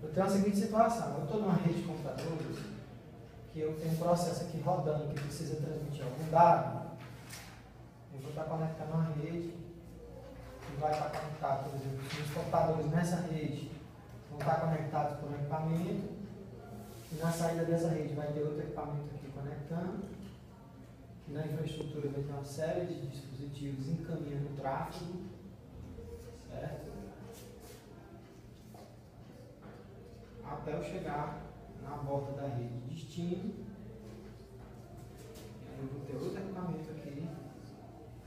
Eu tenho a seguinte situação, eu estou numa rede de computadores que eu tenho um processo aqui rodando que precisa transmitir algum dado. Eu vou estar conectando uma rede que vai estar conectado, por exemplo, os computadores nessa rede vão estar conectados por um equipamento e na saída dessa rede vai ter outro equipamento aqui conectando. E na infraestrutura vai ter uma série de dispositivos encaminhando o tráfego, certo? Até eu chegar na borda da rede de destino. E aí eu vou ter outro equipamento aqui,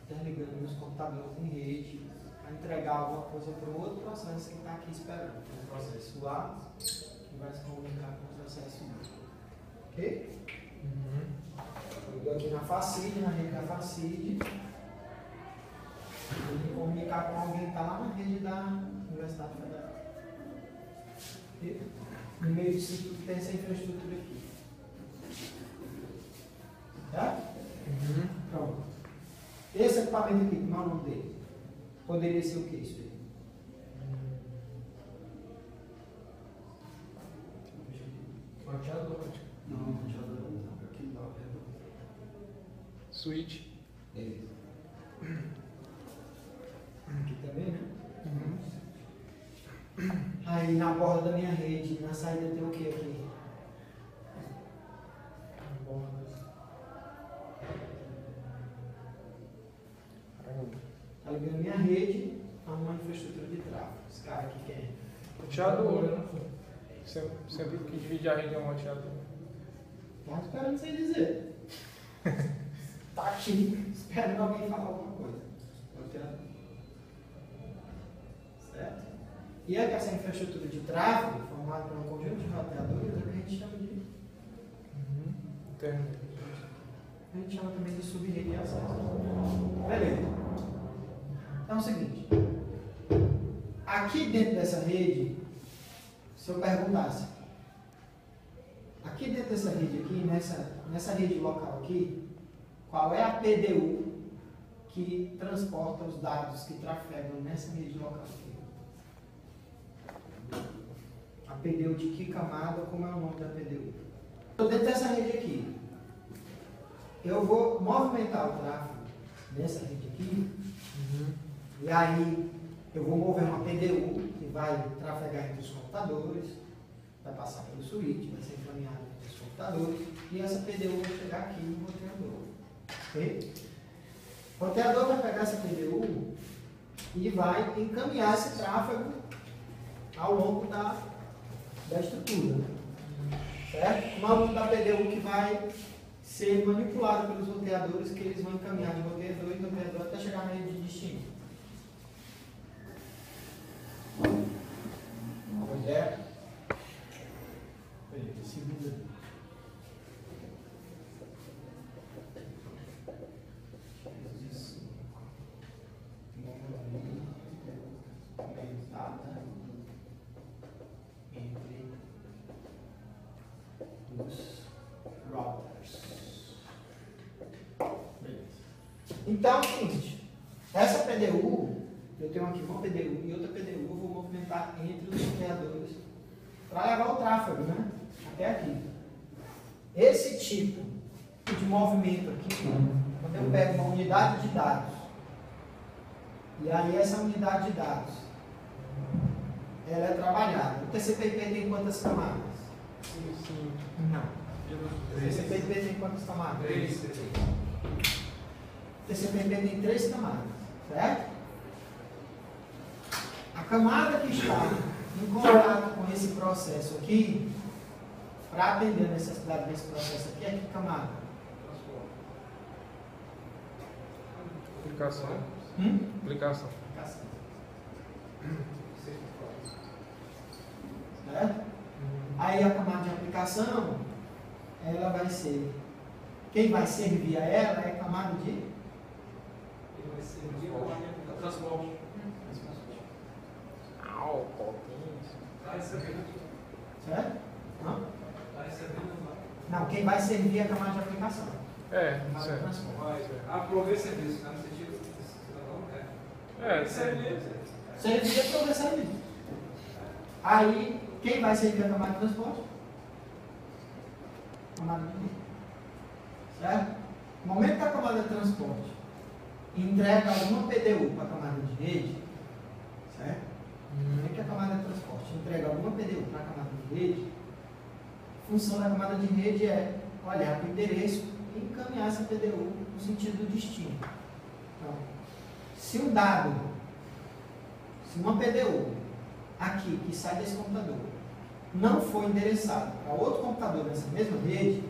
interligando meus computadores em rede, para entregar alguma coisa para o outro processo que está aqui esperando. O processo A, que vai se comunicar com o processo B. Ok? Eu estou aqui na Facid, na rede da Facid. Eu vou comunicar com alguém que está lá na rede da Universidade Federal. Ok? No meio disso tudo tem essa infraestrutura aqui. Certo? Pronto. Esse equipamento aqui, como é o nome dele? Poderia ser o que isso aí? Roteador. Não, roteador não. Aqui não. Switch. Beleza. Aqui também, né? Aí na borda da minha rede, na saída tem o que aqui? Tá ligando minha rede a uma infraestrutura de tráfego. Esse cara aqui quem é? Roteador. Sempre que divide a rede é um roteador. Tá esperando você dizer. Tá aqui, esperando alguém falar alguma coisa. Roteador. Certo? E é que essa infraestrutura de tráfego, formada por um conjunto de roteadores, é o que a gente chama de. Internet. A gente chama também de subrede de acesso. Beleza. Então é o seguinte. Aqui dentro dessa rede, se eu perguntasse, aqui dentro dessa rede aqui, nessa rede local aqui, qual é a PDU que transporta os dados que trafegam nessa rede local aqui? A PDU de que camada, como é o nome da PDU? Estou dentro dessa rede aqui. Eu vou movimentar o tráfego nessa rede aqui. E aí eu vou mover uma PDU que vai trafegar entre os computadores, vai passar pelo switch, vai ser encaminhado entre os computadores, e essa PDU vai chegar aqui no roteador. Ok? O roteador vai pegar essa PDU e vai encaminhar esse tráfego ao longo da estrutura. Certo? Como é o nome da PDU que vai ser manipulado pelos roteadores, que eles vão encaminhar de roteador em roteador até chegar na rede de destino. Pois é. Segunda. Entre os routers. Beleza. Então é o seguinte, essa PDU, eu tenho aqui uma PDU e outra PDU, eu vou movimentar entre os roteadores para levar o tráfego, né? Até aqui. Esse tipo de movimento aqui, quando eu pego uma unidade de dados, e aí essa unidade de dados, ela é trabalhada. O TCP/IP tem quantas camadas? Sim. Não. O TCP/IP tem quantas camadas? 3. O TCP/IP tem 3 camadas, certo? A camada que está em contato com esse processo aqui, para atender a necessidade desse processo aqui, é que camada? Aplicação. Aplicação. Certo? Aí a camada de aplicação, ela vai ser, quem vai servir a ela é a camada de Transporte. certo? Não? Tá recebendo lá. Não, quem vai servir é a camada de aplicação. É, Camada de certo. transporte. Prover serviço, né? No sentido. É, Serviço. Servir é prover serviço. Aí, Quem vai ser a camada de transporte? Camada de rede. Certo? No momento que a camada de transporte entrega alguma PDU para a camada de rede, certo? No momento que a camada de transporte entrega alguma PDU para a camada de rede, a função da camada de rede é olhar para o endereço e encaminhar essa PDU no sentido do destino. Então, se um dado, se uma PDU aqui que sai desse computador não for endereçado para outro computador nessa mesma rede,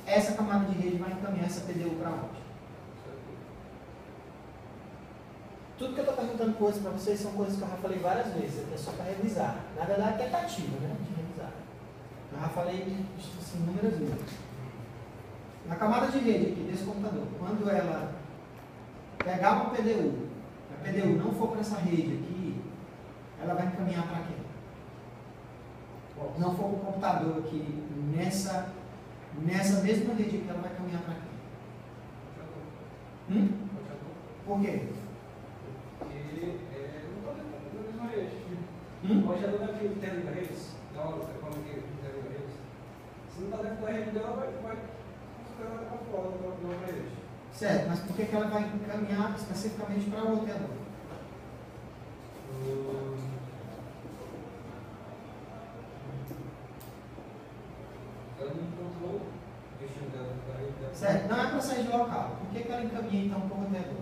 essa camada de rede vai encaminhar essa PDU para onde? Tudo que eu estou perguntando coisas para vocês são coisas que eu já falei várias vezes, é só para revisar. Na verdade, é tentativa, né, de revisar. Eu já falei isso assim, inúmeras vezes. Na camada de rede aqui desse computador, quando ela pegar uma PDU, a PDU não for para essa rede aqui, ela vai encaminhar para quem? Não for para o computador aqui, nessa mesma rede aqui, ela vai caminhar para quem? Por quê? Porque não está dentro da mesma rede. O roteador não é que dentro da rede, na hora você come aqui dentro da rede. Se não está dentro da rede dela, vai ficar para fora da outra rede. Certo, mas por que ela vai encaminhar especificamente para o roteador? Ela não encontrou o destino dela da rede dela. Certo, não é para sair de local. Por que ela encaminha então para o roteador?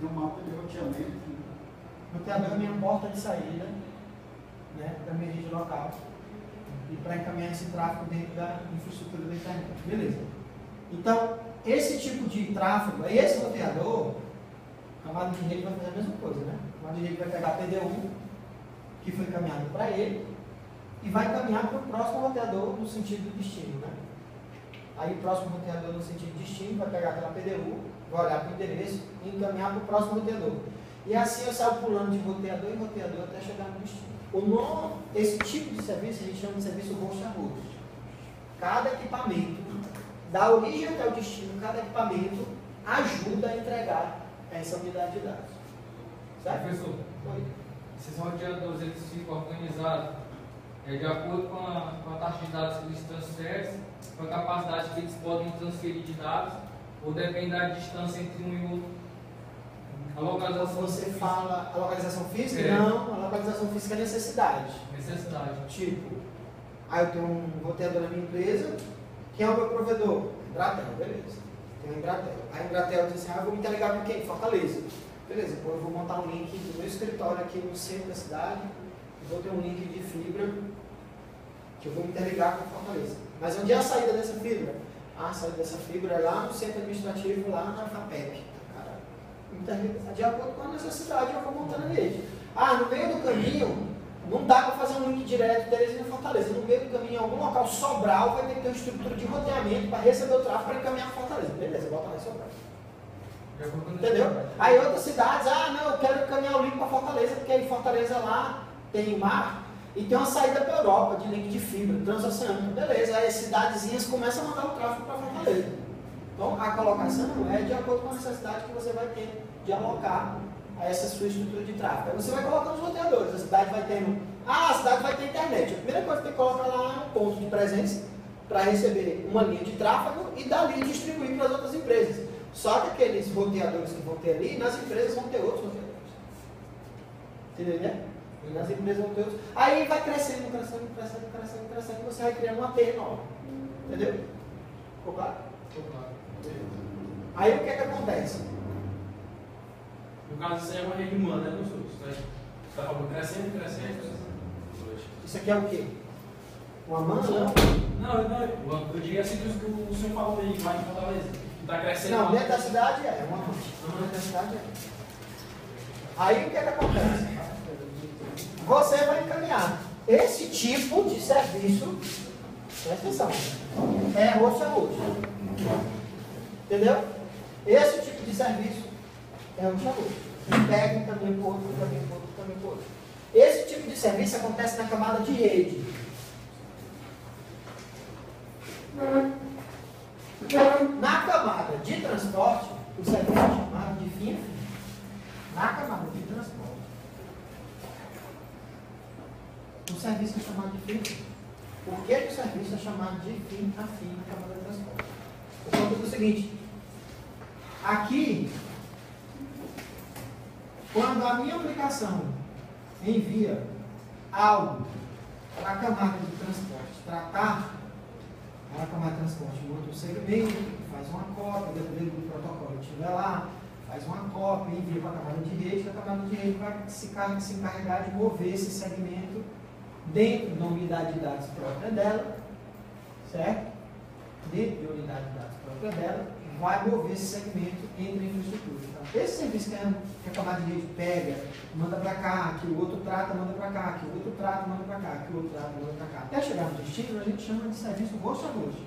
Tem um mapa de roteamento. O roteador é a minha porta de saída, né, da minha rede local, e para encaminhar esse tráfego dentro da infraestrutura da internet. Beleza. Então, esse tipo de tráfego, esse roteador, a camada de rede vai fazer a mesma coisa, né? A camada de rede vai pegar a PDU, que foi encaminhado para ele, e vai encaminhar para o próximo roteador no sentido do destino, né? Aí o próximo roteador no sentido de destino vai pegar aquela PDU, vai olhar para o endereço e encaminhar para o próximo roteador. E assim eu saio pulando de roteador em roteador até chegar no destino. Esse tipo de serviço a gente chama de serviço host a host. Cada equipamento, da origem até o destino, cada equipamento ajuda a entregar essa unidade de dados. Certo? Professor, Oi. esses roteadores eles ficam organizados de acordo com a taxa de dados que eles transferem, com a capacidade que eles podem transferir de dados, ou depende da distância entre um e outro. A localização Você física. fala a localização física? É. Não, a localização física é necessidade. Necessidade. Tipo, aí eu tenho um roteador na minha empresa, quem é o meu provedor? Embratel, beleza. Tem a Embratel. A Embratel diz assim, eu vou me interligar com quem? Fortaleza. Beleza, então eu vou montar um link do meu escritório aqui no centro da cidade, vou ter um link de fibra que eu vou me interligar com Fortaleza. Mas onde é a saída dessa fibra? A saída dessa fibra é lá no centro administrativo, lá na FAPEP. De acordo com a necessidade, eu vou montando a rede. No meio do caminho, não dá para fazer um link direto Teresina e Fortaleza. No meio do caminho, em algum local, Sobral vai ter que ter uma estrutura de roteamento para receber o tráfego para encaminhar para Fortaleza. Beleza, bota lá em Sobral. Entendeu? Aí outras cidades, não, eu quero encaminhar o link para Fortaleza, porque aí Fortaleza lá tem o mar e tem uma saída para a Europa de link de fibra, transoceânica. Beleza, aí as cidadezinhas começam a mandar o tráfego para Fortaleza. Então, a colocação é de acordo com a necessidade que você vai ter de alocar a essa sua estrutura de tráfego. Aí você vai colocando os roteadores. A cidade vai tendo... a cidade vai ter internet. A primeira coisa que tem que colocar lá é um ponto de presença para receber uma linha de tráfego e dali distribuir para as outras empresas. Só que aqueles roteadores que vão ter ali, nas empresas vão ter outros roteadores. Entendeu, né? Nas empresas vão ter outros. Aí vai crescendo, e você vai criando uma T nova. Entendeu? Ficou claro? Aí o que é que acontece? No caso, isso aí é uma rede humana, né, professor? Você está falando crescendo. Isso aqui é o quê? Uma man? Não, eu diria assim que o senhor falou aí, vai em Fortaleza. Está crescendo. Não, dentro da cidade é uma man. Dentro da cidade é. Aí o que é que acontece? Você vai encaminhar esse tipo de serviço, presta atenção, é host a host. Entendeu? Esse tipo de serviço é host a host. Pega um caminho para o outro, um caminho para o outro, um caminho para o outro. Esse tipo de serviço acontece na camada de rede. Na camada de transporte, o serviço é chamado de fim a fim. Na camada de transporte, o serviço serviço é chamado de fim a fim? Por que o serviço é chamado de fim a fim na camada de transporte? Por conta do seguinte, aqui, quando a minha aplicação envia algo para a camada de transporte tratar, a camada de transporte monta um segmento, faz uma cópia, dependendo do protocolo que estiver lá, faz uma cópia, envia para a camada de rede, a camada de rede vai se encarregar de mover esse segmento dentro da unidade de dados própria dela, certo? Dentro da unidade de dados própria dela, vai mover esse segmento entre a infraestrutura. Então, esse serviço que a camada de rede pega, manda para cá, que o outro trata, manda para cá, que o outro trata, manda para cá, que o outro trata, manda para cá. Até chegar no destino, a gente chama de serviço rosto a rosto.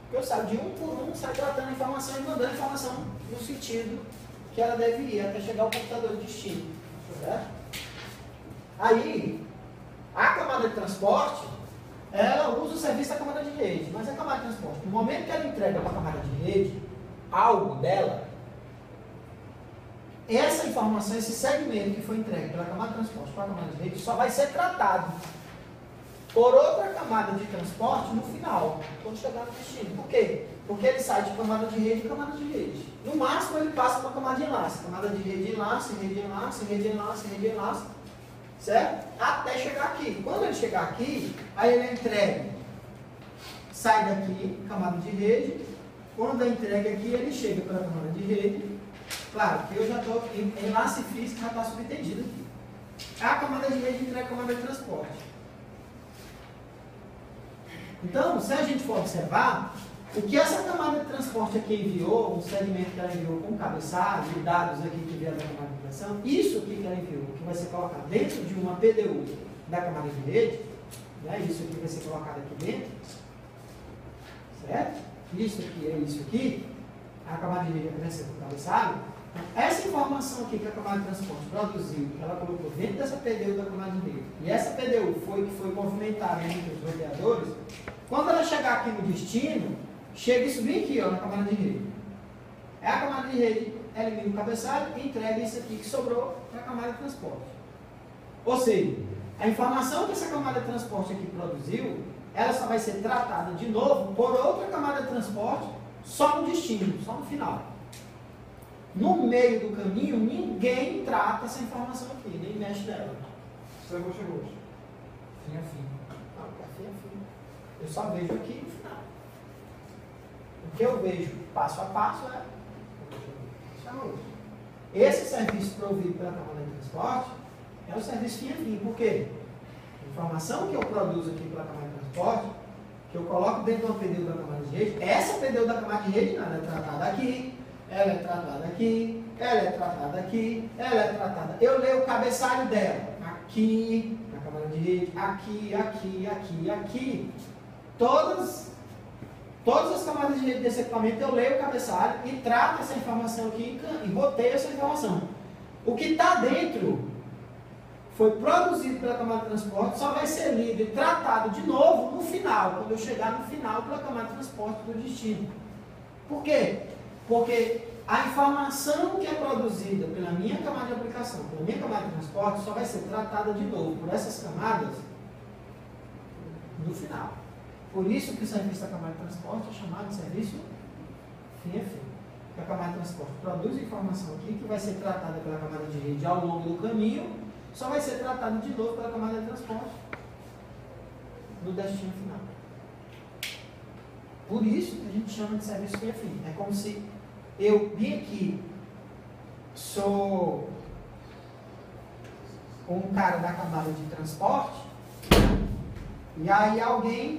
Porque eu saio de um por um, sai tratando a informação e mandando a informação no sentido que ela deve ir, até chegar ao computador de destino. Certo? Aí, a camada de transporte, ela usa o serviço da camada de rede, mas a camada de transporte, no momento que ela entrega para a camada de rede algo dela, essa informação, esse segmento que foi entregue pela camada de transporte para a camada de rede, só vai ser tratado por outra camada de transporte no final, quando chegar no destino. Por quê? Porque ele sai de camada de rede em camada de rede. No máximo, ele passa para camada de enlace. Camada de rede, enlace, rede, enlace, rede, enlace, rede, enlace. Certo? Até chegar aqui. Quando ele chegar aqui, aí ele é entregue. Sai daqui, camada de rede. Quando é entregue aqui, ele chega pela camada de rede. Claro que eu já estou em enlace físico, já está subentendido aqui. A camada de rede entrega a camada de transporte. Então, se a gente for observar, o que essa camada de transporte aqui enviou, um segmento que ela enviou com cabeçalho, e dados aqui que vieram da camada de migração, isso aqui que ela enviou, que vai ser colocado dentro de uma PDU da camada de rede, né, isso aqui vai ser colocado aqui dentro, certo? Isso aqui é isso aqui, a camada de rede vai ser com cabeçalho. Essa informação aqui que a camada de transporte produziu, ela colocou dentro dessa PDU da camada de rede, e essa PDU que foi movimentada entre os roteadores, quando ela chegar aqui no destino, chega isso bem aqui, ó, na camada de rede. A camada de rede elimina o cabeçalho e entrega isso aqui que sobrou para a camada de transporte. Ou seja, a informação que essa camada de transporte aqui produziu, ela só vai ser tratada de novo por outra camada de transporte só no destino, só no final. No meio do caminho, ninguém trata essa informação aqui, nem mexe nela. Isso é roxo a roxo. Fim a fim. Não, fim a fim. Eu só vejo aqui no final. O que eu vejo passo a passo é esse serviço provido pela camada de transporte é o serviço fim a fim. Por quê? A informação que eu produzo aqui pela camada de transporte, que eu coloco dentro de uma PDU da camada de rede, essa PDU da camada de rede não, ela é tratada aqui, ela é tratada aqui, ela é tratada aqui, ela é tratada. Eu leio o cabeçalho dela aqui, na camada de rede, aqui, aqui, aqui, aqui. Todas as camadas de rede desse equipamento eu leio o cabeçalho e trato essa informação aqui e botei essa informação. O que está dentro foi produzido pela camada de transporte, só vai ser lido e tratado de novo no final, quando eu chegar no final pela camada de transporte do destino. Por quê? Porque a informação que é produzida pela minha camada de aplicação, pela minha camada de transporte, só vai ser tratada de novo por essas camadas no final. Por isso que o serviço da camada de transporte é chamado de serviço fim a fim. Porque a camada de transporte produz informação aqui que vai ser tratada pela camada de rede ao longo do caminho, só vai ser tratada de novo pela camada de transporte no destino final. Por isso que a gente chama de serviço fim a fim. É como se eu vim aqui, sou um cara da camada de transporte, e aí alguém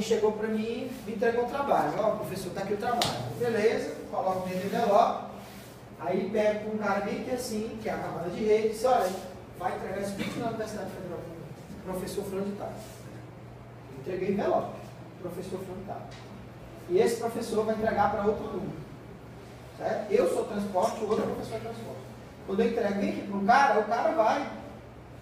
chegou para mim e me entregou o trabalho. Ó, professor, está aqui o trabalho. Beleza, coloco dentro do envelope, aí pego para um cara bem que assim, que é a camada de rede, e disse, olha, vai entregar esse vídeo na Universidade Federal com o professor fulano de tal. Entreguei o envelope, professor fulano de tal. E esse professor vai entregar para outro aluno. Certo? Eu sou transporte, o outro professor é transporte. Quando eu entrego bem aqui para um cara, o cara vai,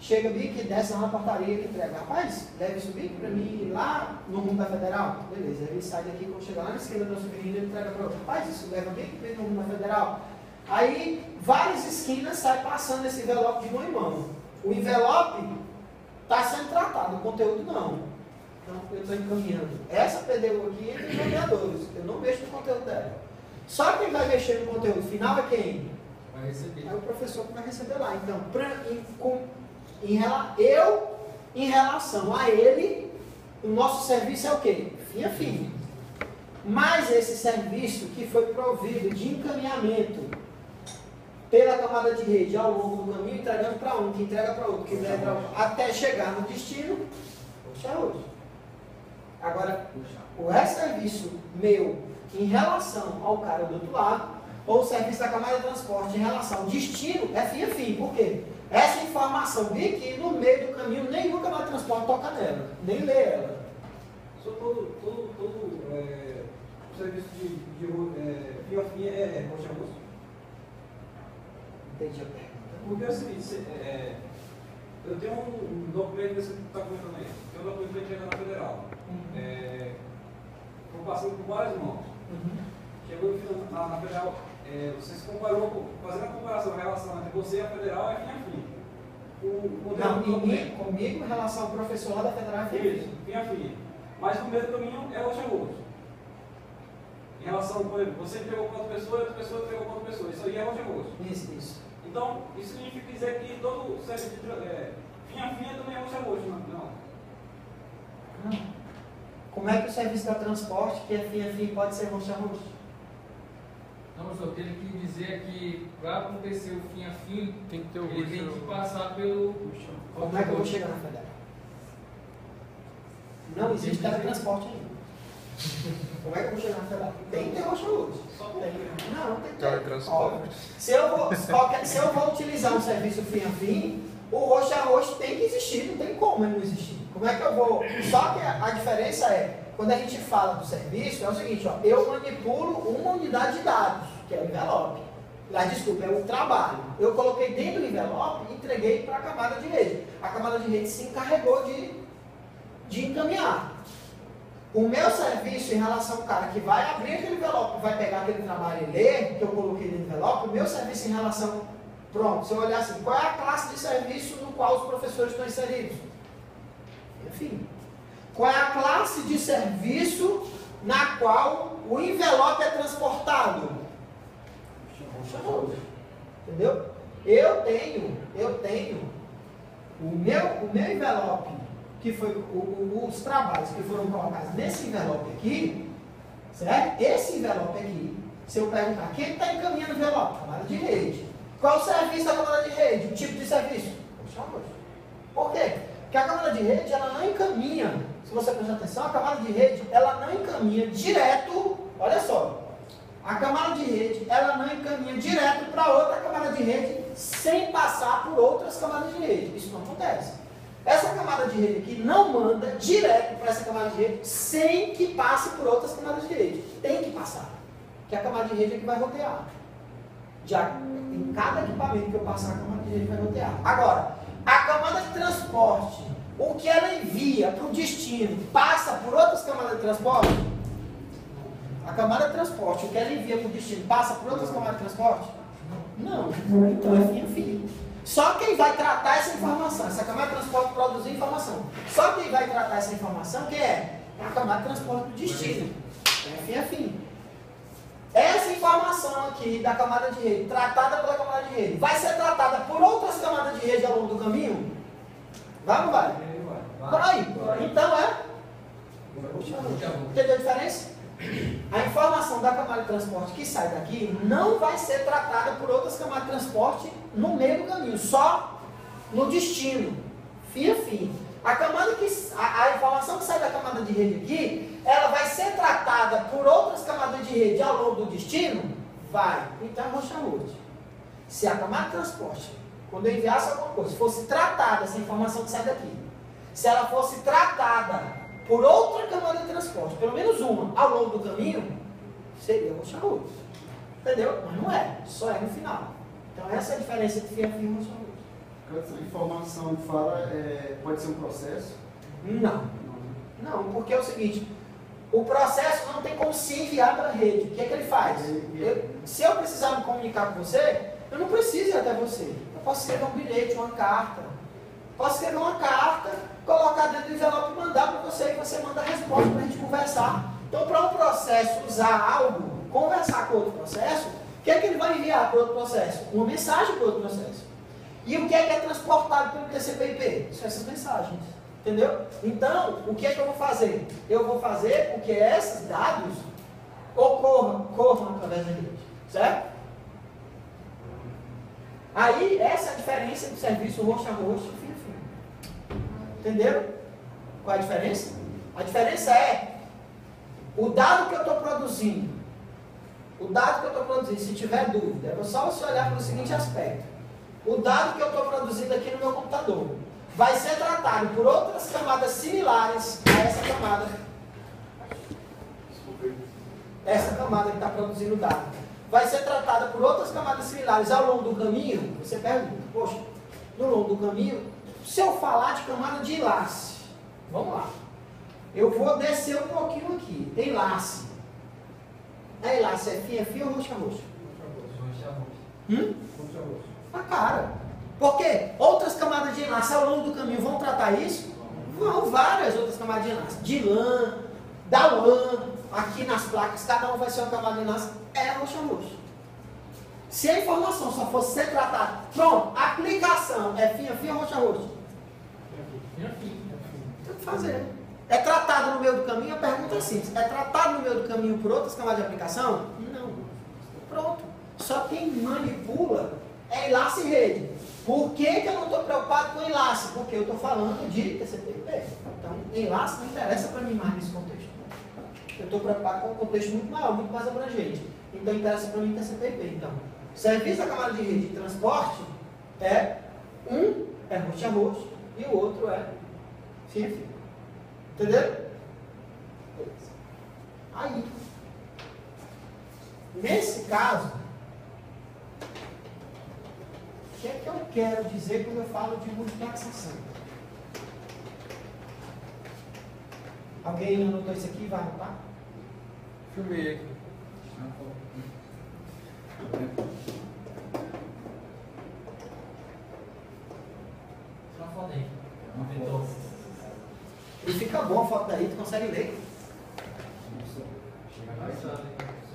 chega bem aqui, desce lá na portaria e entrega. Rapaz, deve subir para mim lá no rumo da Federal? Beleza, ele sai daqui, quando chegar lá na esquerda da subida, ele entrega para outro. Rapaz, isso leva bem aqui no rumo da Federal. Aí, várias esquinas sai passando esse envelope de mão em mão. O envelope está sendo tratado, o conteúdo não. Então, eu estou encaminhando essa PDU aqui entre os nomeadores. Eu não mexo no conteúdo dela. Só quem vai mexer no conteúdo final é quem? Vai receber. É o professor que vai receber lá. Então, em relação a ele, o nosso serviço é o quê? Fim a fim. Mas esse serviço que foi provido de encaminhamento pela camada de rede ao longo do caminho, entregando para um, que entrega para outro, que entrega para outro, até chegar no destino, hoje é hoje. Agora, o serviço meu em relação ao cara do outro lado, ou o serviço da camada de transporte em relação ao destino, é fim a fim. Por quê? Essa informação bem aqui no meio do caminho, nenhuma camada de transporte toca nela, nem lê ela. Só todo serviço de fio a fim é roxa roxa. Entendi a pergunta. Porque é o seguinte, eu tenho um documento que você está comentando aí, que é um documento que a gente chega na federal. Estou passando por várias mãos. Chegou na federal, você se comparou, fazendo a comparação, a relação entre você e a federal é fim a fim. Comigo, em relação ao professor lá da federal é fim a fim. Isso, fim a fim. Mas no meio do caminho é roxa roxa. Em relação, por exemplo, você entregou para outra pessoa e outra pessoa entregou para outra pessoa. Isso aí é roxa roxa. Isso. Então, isso significa dizer que todo serviço de fim a fim também é roxa roxa, não? Como é que o serviço da transporte, que é fim a fim, pode ser roxa roxa? Não, mas eu tenho que dizer que para acontecer o fim a fim, Tem que ter o ele tem que passar pelo. Como é que eu vou chegar na federal? Não existe teletransporte ainda. Como é que eu vou chegar na federal? Tem que ter roxa roxa. Não tem que ter. Teletransporte. Se eu vou utilizar um serviço fim a fim, o roxa roxa tem que existir, não tem como ele não existir. Como é que eu vou? Só que a diferença é, quando a gente fala do serviço, é o seguinte, ó, eu manipulo uma unidade de dados, que é o envelope. Desculpa, é o trabalho. Eu coloquei dentro do envelope e entreguei para a camada de rede. A camada de rede se encarregou de encaminhar. O meu serviço em relação ao cara que vai abrir aquele envelope, vai pegar aquele trabalho e ler, que eu coloquei no envelope, o meu serviço em relação... Pronto, se eu olhar assim, qual é a classe de serviço no qual os professores estão inseridos? Enfim. Qual é a classe de serviço na qual o envelope é transportado? Entendeu? Eu tenho o meu envelope, que foi os trabalhos que foram colocados nesse envelope aqui, certo? Esse envelope aqui, se eu perguntar quem está encaminhando o envelope? Camada de rede. Qual o serviço da camada de rede? O tipo de serviço? Por quê? Porque a camada de rede, ela não encaminha, se você prestar atenção, a camada de rede, ela não encaminha direto, olha só, a camada de rede, ela não encaminha direto para outra camada de rede sem passar por outras camadas de rede. Isso não acontece. Essa camada de rede aqui não manda direto para essa camada de rede sem que passe por outras camadas de rede. Tem que passar. Porque a camada de rede é que vai rotear. Em cada equipamento que eu passar, a camada de rede vai rotear. Agora, a camada de transporte, o que ela envia para o destino, passa por outras camadas de transporte? A camada de transporte, o que ela envia para o destino, passa por outras camadas de transporte? Não. Então é fim a fim. Só quem vai tratar essa informação, essa camada de transporte produzir informação. Só quem vai tratar essa informação, quem é? É a camada de transporte do destino. É fim a fim. Essa informação aqui da camada de rede, tratada pela camada de rede, vai ser tratada por outras camadas de rede ao longo do caminho? Vai ou não vai? Vai. Então entendeu a diferença? A informação da camada de transporte que sai daqui não vai ser tratada por outras camadas de transporte no meio do caminho, só no destino, fim a fim. A informação que sai da camada de rede aqui, ela vai ser tratada por outras camadas de rede ao longo do destino? Vai. Então é roxa-roxa. Se a camada de transporte, quando eu enviasse alguma coisa, fosse tratada, essa informação que sai daqui, se ela fosse tratada por outra camada de transporte, pelo menos uma, ao longo do caminho, seria roxa-roxa. Entendeu? Mas não é. Só é no final. Então essa é a diferença entre fim a fim e roxa-roxa. Essa informação fala, pode ser um processo? Não, porque é o seguinte, o processo não tem como se enviar para a rede. O que é que ele faz? Se eu precisar me comunicar com você, eu não preciso ir até você. Eu posso escrever um bilhete, uma carta. Posso escrever uma carta, colocar dentro do envelope e mandar para você, e você manda a resposta para a gente conversar. Então, para um processo usar algo, conversar com outro processo, o que é que ele vai enviar para outro processo? Uma mensagem para outro processo. E o que é transportado pelo TCP/IP? São essas mensagens. Entendeu? Então, o que é que eu vou fazer? Eu vou fazer com que esses dados corram através da rede. Certo? Aí, essa é a diferença do serviço host a host e fim a fim. Entenderam? Qual é a diferença? A diferença é o dado que eu estou produzindo. O dado que eu estou produzindo, se tiver dúvida, é só você olhar para o seguinte aspecto. O dado que eu estou produzindo aqui no meu computador vai ser tratado por outras camadas similares a essa camada. Essa camada que está produzindo o dado. Vai ser tratada por outras camadas similares ao longo do caminho. Você pergunta, poxa, no longo do caminho, se eu falar de camada de enlace, vamos lá. Eu vou descer um pouquinho aqui. Tem enlace. É enlace, é fio ou roxa roxa? Na cara. Porque outras camadas de enlace ao longo do caminho vão tratar isso? Vão, várias outras camadas de enlace. De LAN, da WAN, aqui nas placas, cada um vai ser uma camada de enlace. É roxa roxa. Se a informação só fosse ser tratada, pronto, a aplicação é fio ou roxa roxa? Tem que fazer. É tratado no meio do caminho? A pergunta é simples. É tratado no meio do caminho por outras camadas de aplicação? Não. Pronto. Só quem manipula é enlace e rede. Por que eu não estou preocupado com enlace? Porque eu estou falando de TCP/IP. Então, enlace não interessa para mim mais nesse contexto. Eu estou preocupado com um contexto muito maior, muito mais abrangente. Então, interessa para mim TCP/IP. Então, serviço da camada de rede de transporte é host a host e o outro é fio a fio. Entendeu? Aí, nesse caso, o que é que eu quero dizer quando eu falo de multiplexação? Alguém anotou isso aqui? Vai anotar? Filmei aqui. Só uma foto aí. Inventou. E fica bom a foto daí, tu consegue ler.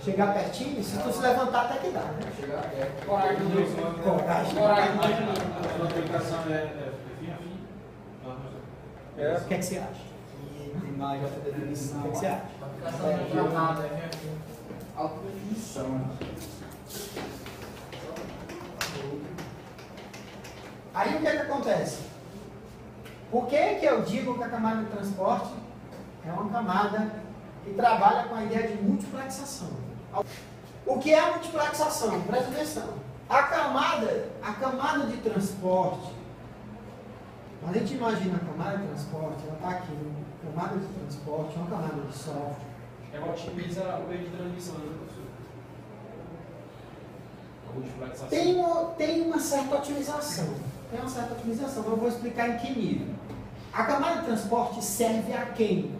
Chegar pertinho, se tu se levantar até que dá, né? Coragem. Coragem. A aplicação é fim a fim. O que é que você acha? O que é que você acha? A aplicação não é tratada, é fim a fim. Alta definição. Aí o que é que acontece? Por que eu digo que a camada de transporte é uma camada que trabalha com a ideia de multiplexação? O que é a multiplexação? Presta atenção. A camada de transporte, a gente imagina a camada de transporte, ela está aqui, camada de transporte, uma camada de software. Ela otimiza o meio de transmissão, né, professor? A multiplexação. Tem uma certa otimização. Tem uma certa otimização, mas eu vou explicar em que nível. A camada de transporte serve a quem?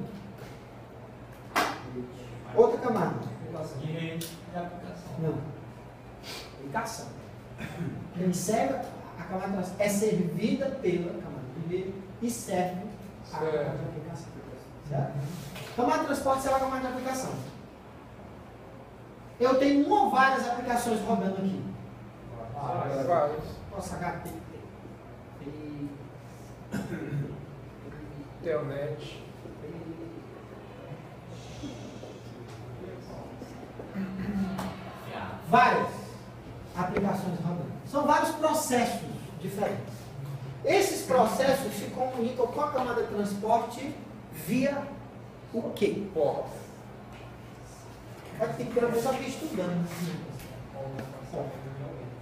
Outra camada. De rede e aplicação. Não. Aplicação. Quem serve a camada de transporte é servida pela camada de rede e serve a camada de aplicação. Certo? Camada de transporte serve a camada de aplicação. Eu tenho uma ou várias aplicações rodando aqui. Vários. Posso HP. Telnet. Várias aplicações rodando. São vários processos diferentes. Esses processos se comunicam com a camada de transporte via o quê? Porta. Vai ter que ter uma pessoa aqui estudando.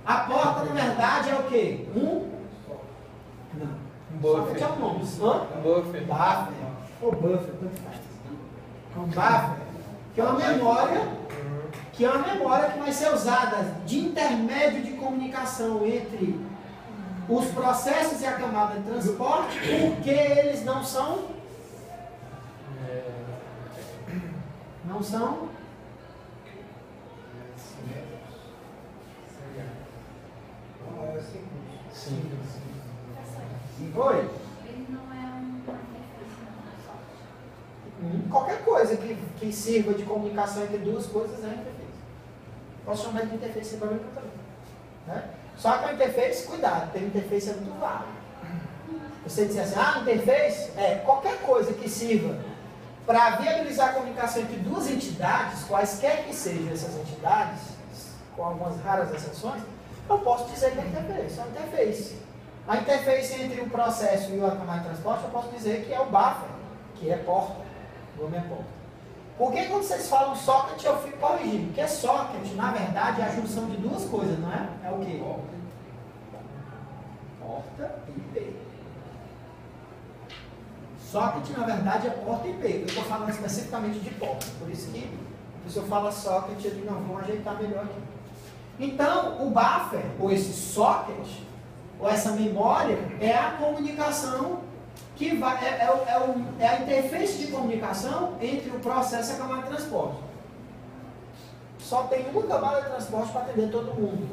A porta, na verdade, é o quê? Não. Um Só buffer. que é um nome. Hã? Um buffer. Buffer. Ou buffer, tanto faz. Um buffer, que é uma memória. Que é uma memória que vai ser usada de intermédio de comunicação entre os processos e a camada de transporte, porque eles não são Oi? Ele não é uma interface, não, é só. Qualquer coisa que sirva de comunicação entre duas coisas é interface. Posso chamar de interface sem problema também. Né? Só que a interface, cuidado, tem interface é muito vago. Você dizer assim, interface é qualquer coisa que sirva para viabilizar a comunicação entre duas entidades, quaisquer que sejam essas entidades, com algumas raras exceções, eu posso dizer que é interface. É uma interface. A interface entre o processo e a camada de transporte, eu posso dizer que é o buffer, que é porta. O nome é porta. Por que quando vocês falam socket eu fico corrigindo? Porque socket, na verdade, é a junção de duas coisas, não é? É o quê? Porta e IP. Socket, na verdade, é porta e IP. Eu estou falando especificamente de porta. Por isso que a pessoa fala socket, eu digo, não, vamos ajeitar melhor aqui. Então, o buffer, ou esse socket, ou essa memória, é a comunicação que vai, é a interface de comunicação entre o processo e a camada de transporte. Só tem uma camada de transporte para atender todo mundo.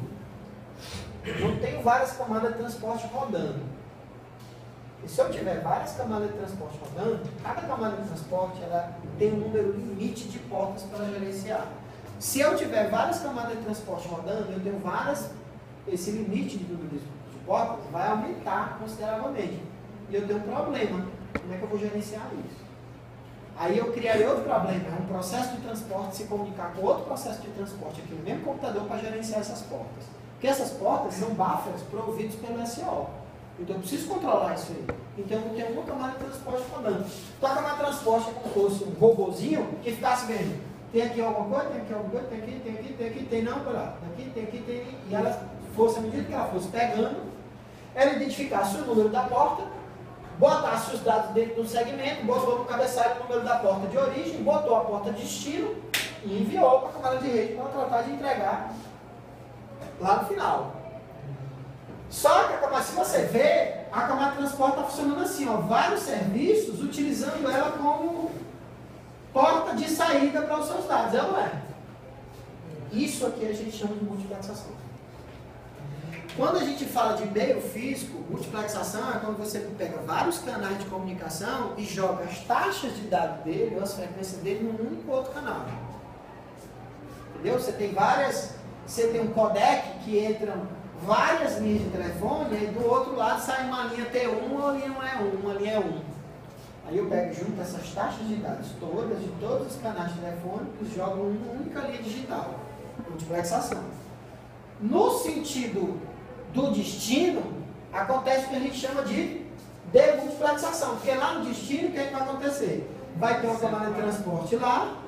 Não tenho várias camadas de transporte rodando. E se eu tiver várias camadas de transporte rodando, cada camada de transporte ela tem um número limite de portas para gerenciar. Se eu tiver várias camadas de transporte rodando, eu tenho esse limite de número de portas vai aumentar consideravelmente. E eu tenho um problema. Como é que eu vou gerenciar isso? Aí eu criarei outro problema, é um processo de transporte se comunicar com outro processo de transporte aqui no mesmo computador para gerenciar essas portas. Porque essas portas são buffers providos pelo SO. Então eu preciso controlar isso aí. Então eu tenho uma camada de transporte rodando. Então a camada de transporte é como se fosse um robozinho que ficasse vendo. Tem aqui alguma coisa, tem aqui alguma coisa, tem aqui, tem aqui, tem aqui, tem não, pera lá. Tem aqui, tem aqui, tem aqui. E ela fosse, à medida que ela fosse pegando, ela identificasse o número da porta, botasse os dados dentro do segmento, botou no cabeçalho o número da porta de origem, botou a porta de destino e enviou para a camada de rede para tratar de entregar lá no final. Só que, se você ver, a camada de transporte está funcionando assim, ó, vários serviços utilizando ela como porta de saída para os seus dados, é ou não é? Isso aqui a gente chama de multiplexação. Quando a gente fala de meio físico, multiplexação é quando você pega vários canais de comunicação e joga as taxas de dados dele, ou as frequências dele, num único outro canal. Entendeu? Você tem um codec que entram várias linhas de telefone, e do outro lado sai uma linha T1, uma linha E1, uma linha E1. Aí eu pego junto essas taxas de dados todas, de todos os canais telefônicos, jogo em uma única linha digital. Multiplexação. No sentido do destino, acontece o que a gente chama de demultiplexação. Porque lá no destino, o que vai acontecer? Vai ter uma camada de transporte lá,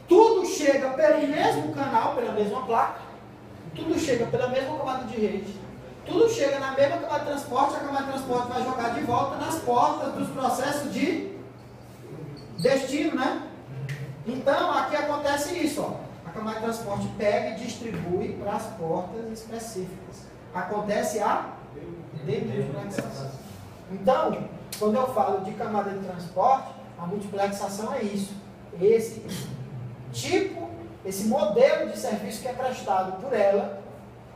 tudo chega pelo mesmo canal, pela mesma placa, tudo chega pela mesma camada de rede, tudo chega na mesma camada de transporte, a camada de transporte vai jogar de volta nas portas dos processos de destino, né? Então, aqui acontece isso, ó. A camada de transporte pega e distribui para as portas específicas. Acontece a demultiplexação. Então, quando eu falo de camada de transporte, a multiplexação é isso. Esse tipo, esse modelo de serviço que é prestado por ela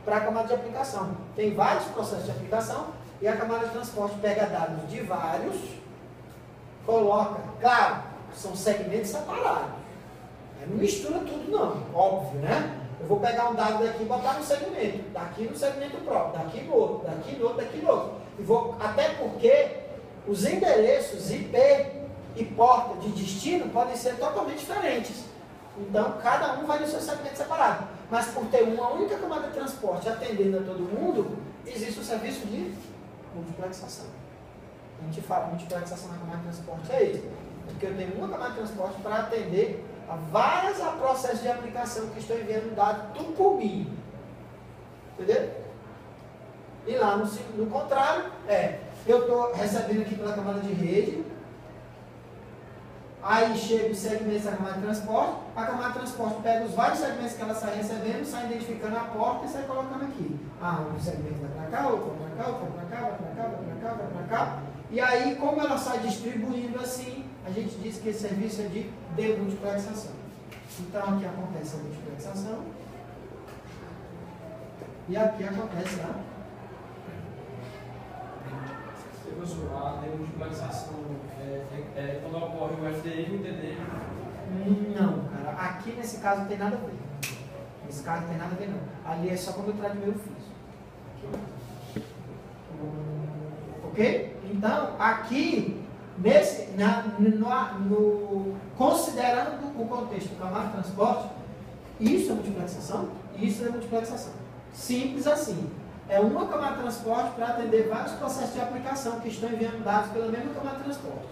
para a camada de aplicação. Tem vários processos de aplicação e a camada de transporte pega dados de vários, coloca, claro, são segmentos separados. Não mistura tudo não, óbvio, né? Eu vou pegar um dado daqui e botar no segmento, daqui no segmento próprio, daqui no outro, daqui no outro, daqui no outro. E vou, até porque os endereços IP e porta de destino podem ser totalmente diferentes. Então, cada um vai no seu segmento separado. Mas por ter uma única camada de transporte atendendo a todo mundo, existe o serviço de multiplexação. A gente fala multiplexação na camada de transporte é isso. Porque eu tenho uma camada de transporte para atender a vários processos de aplicação que estou enviando dado tudo por mim. Entendeu? E lá no contrário, eu estou recebendo aqui pela camada de rede, aí chega os segmentos da camada de transporte, a camada de transporte pega os vários segmentos que ela sai recebendo, sai identificando a porta e sai colocando aqui. Um segmento vai para cá, outro vai para cá, outro vai para cá, vai para cá, vai para cá, vai para cá. E aí, como ela sai distribuindo assim, a gente diz que esse serviço é de demultiplexação. Então, aqui acontece a multiplexação. E aqui acontece a professor, a demultiplexação quando ocorre o FDI e o TD. Não, cara. Aqui nesse caso não tem nada a ver. Nesse caso não tem nada a ver, não. Ali é só quando eu trago meu ofício. Ok? Então, aqui, considerando o contexto do camada de transporte, isso é multiplexação? Isso é multiplexação. Simples assim. É uma camada de transporte para atender vários processos de aplicação que estão enviando dados pela mesma camada de transporte.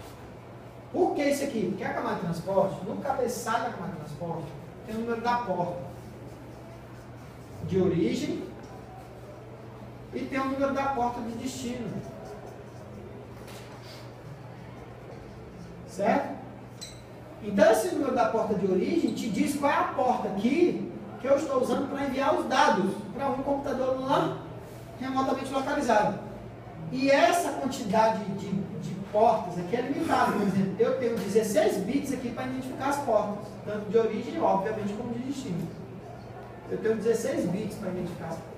Por que isso aqui? Porque a camada de transporte, no cabeçalho da camada de transporte, tem o número da porta de origem e tem o número da porta de destino. Certo? Então esse número da porta de origem te diz qual é a porta aqui que eu estou usando para enviar os dados para um computador lá remotamente localizado. E essa quantidade de portas aqui é limitada. Por exemplo, eu tenho 16 bits aqui para identificar as portas, tanto de origem, obviamente, como de destino. Eu tenho 16 bits para identificar as portas.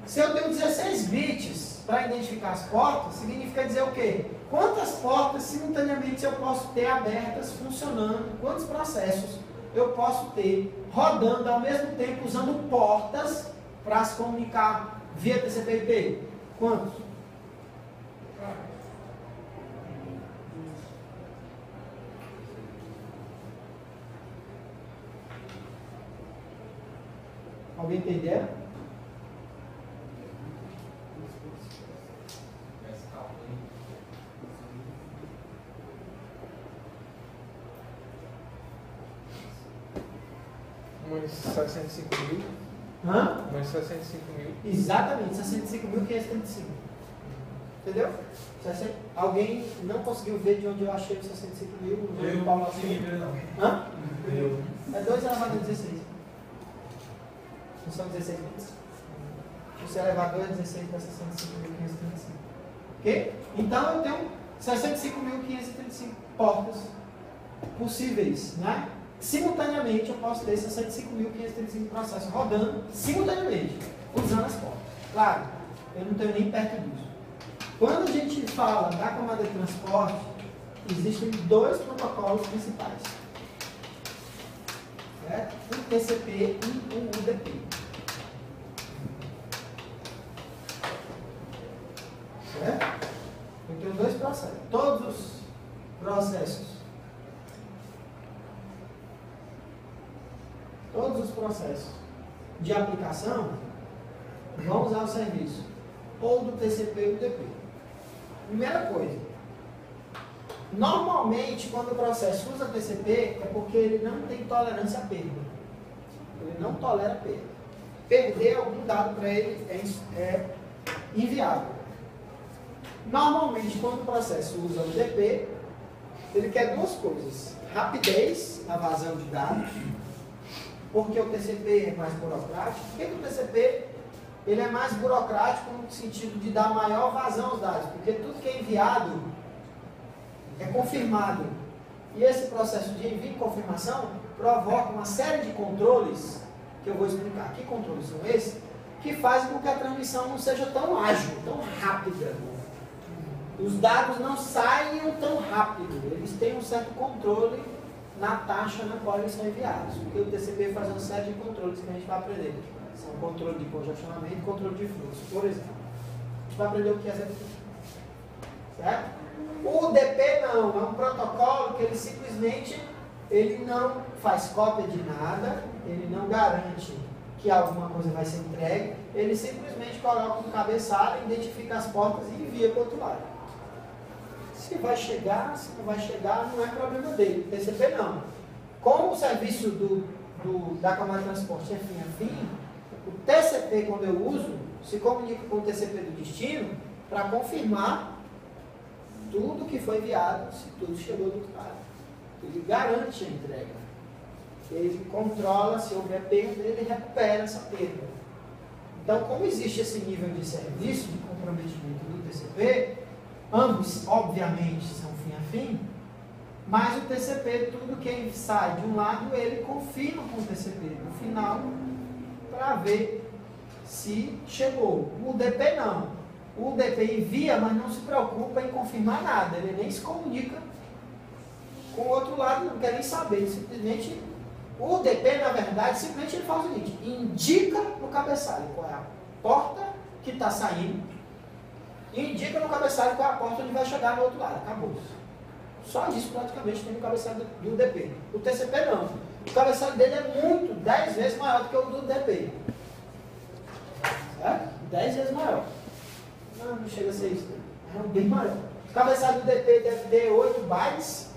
Se eu tenho 16 bits para identificar as portas, significa dizer o quê? Quantas portas simultaneamente eu posso ter abertas, funcionando, quantos processos eu posso ter rodando ao mesmo tempo usando portas para se comunicar via TCP/IP? Quantos? Alguém entendeu? Uns 65 mil. Hã? Uns 65 mil. Exatamente, 65.535. Entendeu? Alguém não conseguiu ver de onde eu achei os 65 mil? Eu não consegui ver, não. Hã? Eu. É 2 elevado a 16. Não são 16 bits. Se você levar 2 a 16 dá 65.535. Ok? Então eu tenho 65.535 portas possíveis, né? Simultaneamente eu posso ter 65.535 processos rodando simultaneamente, usando as portas. Claro, eu não tenho nem perto disso. Quando a gente fala da camada de transporte, existem dois protocolos principais. Certo? Um TCP e um UDP. Certo? Eu tenho dois processos. Todos os processos de aplicação vão usar o serviço ou do TCP ou do UDP. Primeira coisa, normalmente quando o processo usa TCP é porque ele não tem tolerância à perda. Ele não tolera perda. Perder algum dado para ele é inviável. Normalmente quando o processo usa o UDP, ele quer duas coisas: rapidez na vazão de dados, porque o TCP é mais burocrático. Por que o TCP ele é mais burocrático no sentido de dar maior vazão aos dados? Porque tudo que é enviado é confirmado. E esse processo de envio e confirmação provoca uma série de controles, que eu vou explicar. Que controles são esses? Que fazem com que a transmissão não seja tão ágil, tão rápida. Os dados não saiam tão rápido. Eles têm um certo controle na taxa na qual eles são enviados. Porque o TCP faz uma série de controles que a gente vai aprender. São controle de congestionamento e controle de fluxo, por exemplo. A gente vai aprender o que é isso. Certo? O UDP não, é um protocolo que ele simplesmente não faz cópia de nada, ele não garante que alguma coisa vai ser entregue, ele simplesmente coloca um cabeçalho, identifica as portas e envia para o outro lado. Se vai chegar, se não vai chegar, não é problema dele. TCP não. Como o serviço da camada de transporte é fim a fim, o TCP, quando eu uso, se comunica com o TCP do destino para confirmar tudo que foi enviado, se tudo chegou do outro lado. Ele garante a entrega. Ele controla, se houver perda, ele recupera essa perda. Então, como existe esse nível de serviço, de comprometimento do TCP, ambos, obviamente, são fim a fim, mas o TCP, tudo que sai de um lado, ele confirma com o TCP no final, para ver se chegou. O UDP não. O UDP envia, mas não se preocupa em confirmar nada. Ele nem se comunica com o outro lado, não quer nem saber. Ele simplesmente, o UDP, na verdade, simplesmente ele faz o seguinte: indica no cabeçalho qual é a porta que está saindo, e indica no cabeçalho qual é a porta onde vai chegar no outro lado. Acabou. Só isso praticamente tem no cabeçalho do UDP. O TCP não. O cabeçalho dele é muito, 10 vezes maior do que o do UDP. Certo? 10 vezes maior. Não chega a ser isso. É bem maior. O cabeçalho do UDP deve ter 8 bytes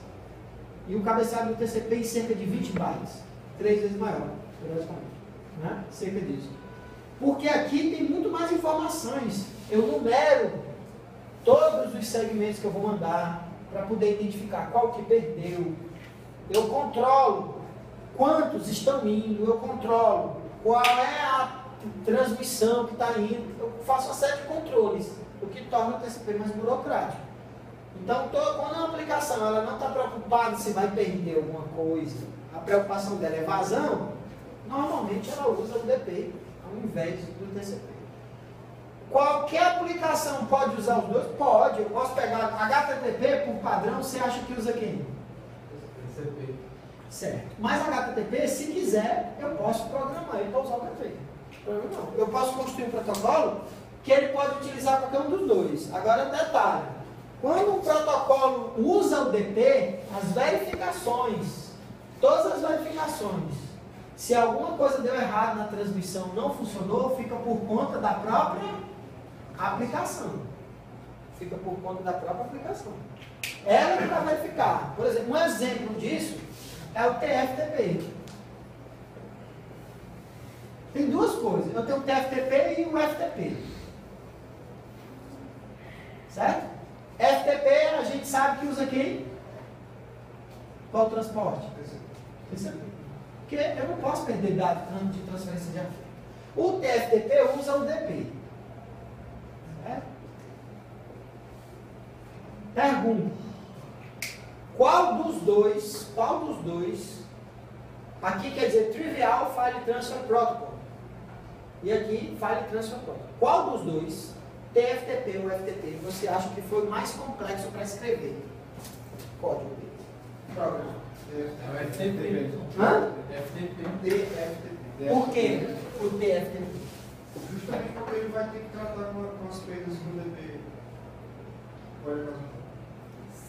e o cabeçalho do TCP em cerca de 20 bytes. 3 vezes maior, praticamente. Né? Cerca disso. Porque aqui tem muito mais informações. Eu numero todos os segmentos que eu vou mandar para poder identificar qual que perdeu. Eu controlo quantos estão indo, eu controlo qual é a transmissão que está indo. Eu faço uma série de controles, o que torna o TCP mais burocrático. Então, quando uma aplicação ela não está preocupada se vai perder alguma coisa, a preocupação dela é vazão, normalmente ela usa o UDP ao invés do TCP. Qualquer aplicação pode usar os dois? Pode. Eu posso pegar HTTP por padrão, você acha que usa quem? TCP. Certo. Mas HTTP, se quiser, eu posso programar ele para usar o UDP. Não. Eu posso construir um protocolo que ele pode utilizar qualquer um dos dois. Agora, detalhe. Quando um protocolo usa o UDP, as verificações, todas as verificações, se alguma coisa deu errado na transmissão, não funcionou, fica por conta da própria aplicação. Fica por conta da própria aplicação. Ela que vai verificar. Por exemplo, um exemplo disso é o TFTP. Tem duas coisas. Eu tenho o TFTP e o FTP. Certo? FTP a gente sabe que usa quem? Qual o transporte? TCP. Porque eu não posso perder dados de transferência de arquivo. O TFTP usa o UDP. Certo? Pergunta. Qual dos dois, aqui quer dizer Trivial File Transfer Protocol, e aqui File Transfer Protocol. Qual dos dois, TFTP ou FTP, você acha que foi mais complexo para escrever código dele? Programa. É o FTP. Hã? FTP. Por que o TFTP? Justamente porque ele vai ter que tratar com as perdas do UDP.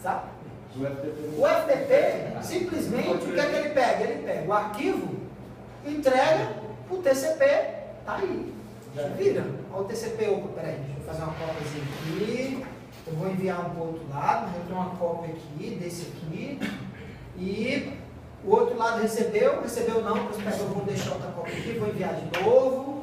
Sabe? O O FTP, simplesmente, o que é que ele pega? Ele pega o arquivo, entrega, o TCP, tá aí. Vira. Olha o TCP, opa, peraí, deixa eu fazer uma cópiazinha aqui. Eu vou enviar um para o outro lado, mas eu tenho uma cópia aqui, desse aqui. E o outro lado recebeu não, depois eu vou deixar outra cópia aqui, vou enviar de novo.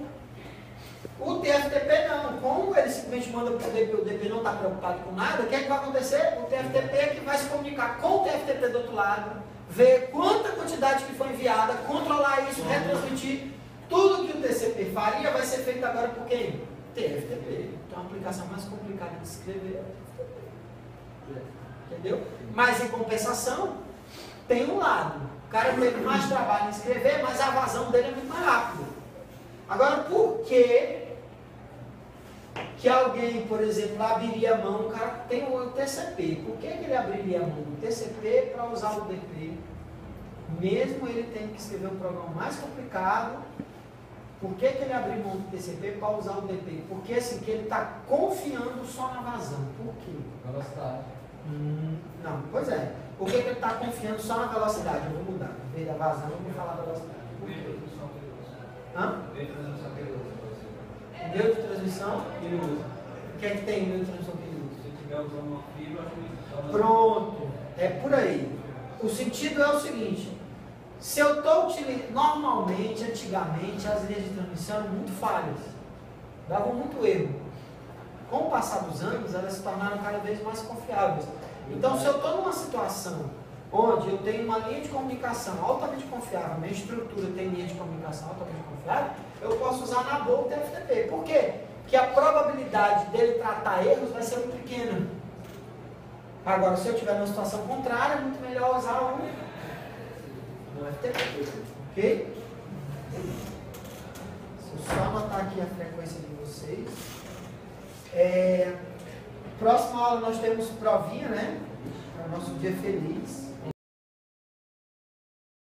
O TFTP não, como ele simplesmente manda para o UDP, o UDP não está preocupado com nada, o que é que vai acontecer? O TFTP é que vai se comunicar com o TFTP do outro lado, ver quanta quantidade que foi enviada, controlar isso, retransmitir. Tudo que o TCP faria vai ser feito agora por quem? TFTP. Então a aplicação mais complicada de escrever é o TFTP. Entendeu? Mas em compensação, tem um lado. O cara teve mais trabalho em escrever, mas a vazão dele é muito mais rápida. Agora, por que alguém, por exemplo, abriria a mão? O cara tem o TCP. Por que ele abriria a mão do TCP para usar o UDP? Mesmo ele tendo que escrever um programa mais complicado, por que ele abriu mão do TCP para usar o UDP? Porque assim, que ele está confiando só na vazão. Por quê? Velocidade. Não, pois é. Por que ele está confiando só na velocidade? Eu vou mudar. Em vez da vazão, eu vou falar da velocidade. Por quê? Hã? Meio de transmissão que ele usa. O que é que tem meio de transmissão que ele usa? Se estiver usando uma fibra, acho que... Pronto. É por aí. O sentido é o seguinte. Se eu estou utilizando... Normalmente, antigamente, as linhas de transmissão eram muito falhas. Davam muito erro. Com o passar dos anos, elas se tornaram cada vez mais confiáveis. Então, se eu estou numa situação onde eu tenho uma linha de comunicação altamente confiável, minha estrutura tem linha de comunicação altamente confiável, eu posso usar na boa o TFTP. Por quê? Porque a probabilidade dele tratar erros vai ser muito pequena. Agora, se eu tiver numa situação contrária, é muito melhor usar o FTP. Ok? Deixa eu só anotar aqui a frequência de vocês. Próxima aula nós temos provinha, né? Para o nosso dia feliz.